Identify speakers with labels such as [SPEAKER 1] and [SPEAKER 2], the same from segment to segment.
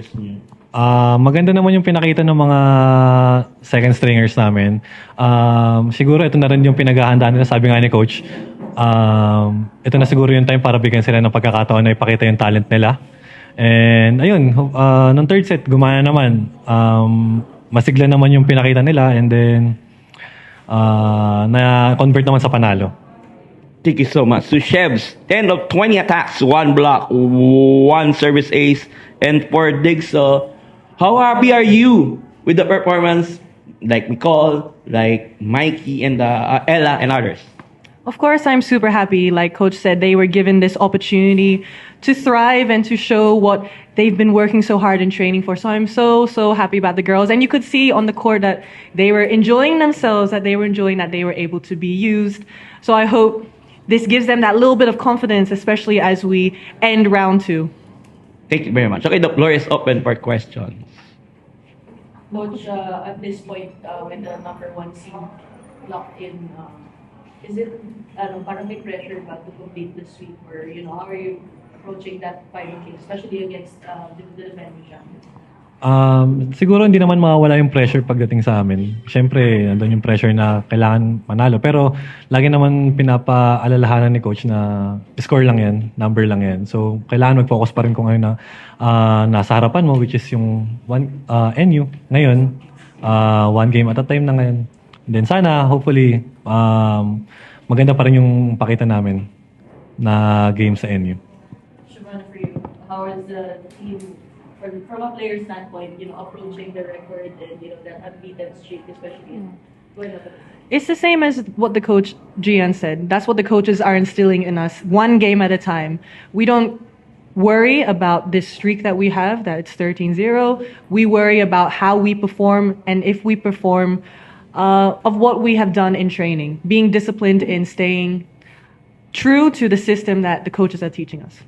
[SPEAKER 1] Coach Gian?
[SPEAKER 2] Maganda naman yung pinakita ng mga second stringers namin. Siguro ito na rin yung pinaghahandaan nila, sabi nga ni Coach. Ito na siguro yung time para bigyan sila ng pagkakataon na ipakita yung talent nila. And ayun, nung third set, gumana naman. Masigla naman yung pinakita nila and then na-convert naman sa panalo.
[SPEAKER 1] Thank you so much. So, Shebs, 10 of 20 attacks, 1 block, 1 service ace, and 4 digs. So, how happy are you with the performance, like Nicole, like Mikey, and Ella, and others?
[SPEAKER 3] Of course, I'm super happy. Like Coach said, they were given this opportunity to thrive and to show what they've been working so hard in training for. So I'm so happy about the girls. And you could see on the court that they were enjoying themselves, that they were enjoying that they were able to be used. So I hope this gives them that little bit of confidence, especially as we end round 2.
[SPEAKER 1] Thank you very much. Okay, the floor is open for questions.
[SPEAKER 4] Coach, at this point, with the number 1 seed locked in, is it parang may pressure ba to complete the sweep, or how are you approaching that final game, especially against the defending champion?
[SPEAKER 2] Siguro hindi naman mawawala yung pressure pagdating sa amin. Siyempre, nandun yung pressure na kailangan manalo. Pero lagi naman pinapaalalahanan ni Coach na score lang yan, number lang yan. So, kailangan mag-focus pa rin kung ano na nasa harapan mo, which is yung NU. Ngayon, 1 game at a time na ngayon. And then sana, hopefully, maganda pa rin yung pakita namin na game sa NU.
[SPEAKER 4] Shimon, for you, how is the team, from a player standpoint, approaching the record and that unbeaten streak, especially going up?
[SPEAKER 3] It's the same as what the coach Gian said. That's what the coaches are instilling in us, 1 game at a time. We don't worry about this streak that we have, that it's 13-0. We worry about how we perform, and if we perform, of what we have done in training, being disciplined in staying true to the system that the coaches are teaching us.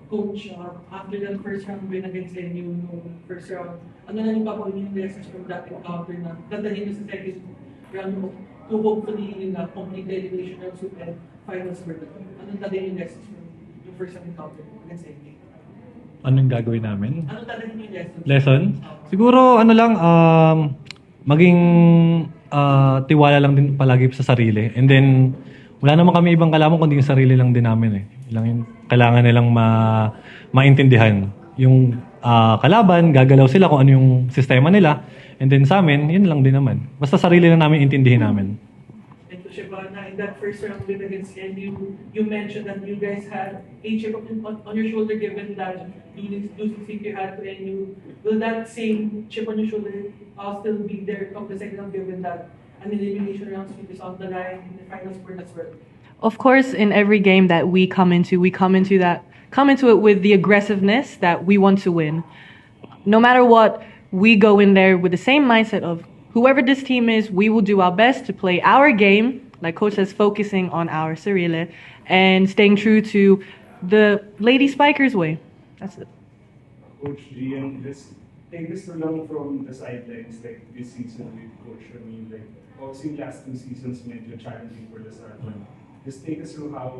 [SPEAKER 5] Coach, after that first round win against NU no first round, ano na yung papakunin yung lessons from that encounter na dadalhin mo sa second round mo to hopefully complete the elimination rounds and finals for them? Anong dadalhin yung lessons from yung first round encounter against NU?
[SPEAKER 2] Anong gagawin namin?
[SPEAKER 5] Anong dadalhin yung lessons?
[SPEAKER 2] Lesson? Siguro, maging tiwala lang din palagi sa sarili. And then, wala naman kami ibang kalaman kundi yung sarili lang din namin eh. Lang yung kailangan nilang maintindihan. Yung kalaban, gagalaw sila kung ano yung sistema nila. And then sa amin, yun lang din naman. Basta sarili lang namin intindihin namin.
[SPEAKER 5] And to Shibana, in that first round win against NU, you mentioned that you guys had a chip on your shoulder given that losing streak you had to NU. Will that same chip on your shoulder still be there come the second round given that an elimination round sweep is on the line in the final spurt as well?
[SPEAKER 3] Of course, in every game that we come into it with the aggressiveness that we want to win. No matter what, we go in there with the same mindset of whoever this team is, we will do our best to play our game, like Coach says, focusing on our Cyrille and staying true to the Lady Spikers way. That's it.
[SPEAKER 6] Coach Gian, just take us along from the sidelines like this season with Coach Ramil. Like, obviously last 2 seasons medyo challenging for the start. Just take us through how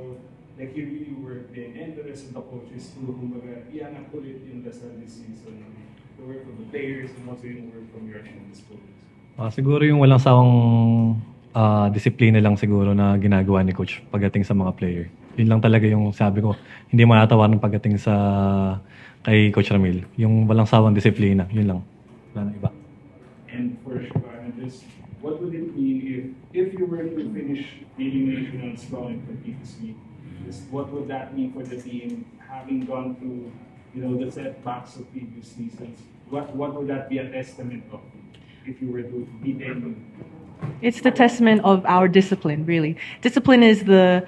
[SPEAKER 6] like you really worked in and the rest of the coaches to kumbaga iangat ulit yung Lasal this season. The work of the players and also yung work from your end as coaches.
[SPEAKER 2] Siguro yung walang sawang disiplina lang siguro na ginagawa ni Coach pagdating sa mga player. Yun lang talaga yung sabi ko, hindi matatawaran pagdating sa kay Coach Ramil. Yung walang sawang disiplina, yun lang. Wala na iba.
[SPEAKER 6] And for Shibana, just what would it mean if you were to finish the elimination round strong and complete this week? Just what would that mean for the team, having gone through the setbacks of previous seasons? What would that be a testament of if you were to beat them?
[SPEAKER 3] It's the testament of our discipline, really. Discipline is the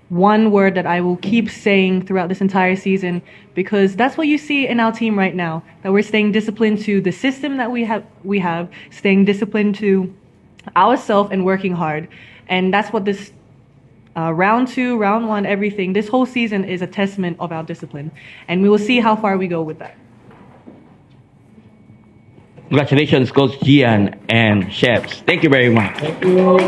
[SPEAKER 3] one word that I will keep saying throughout this entire season, because that's what you see in our team right now, that we're staying disciplined to the system that we have, staying disciplined to ourselves and working hard. And that's what this round 2, round 1, everything, this whole season is a testament of our discipline. And we will see how far we go with that.
[SPEAKER 1] Congratulations, Coach Gian and Chefs. Thank you very much.
[SPEAKER 6] Thank you.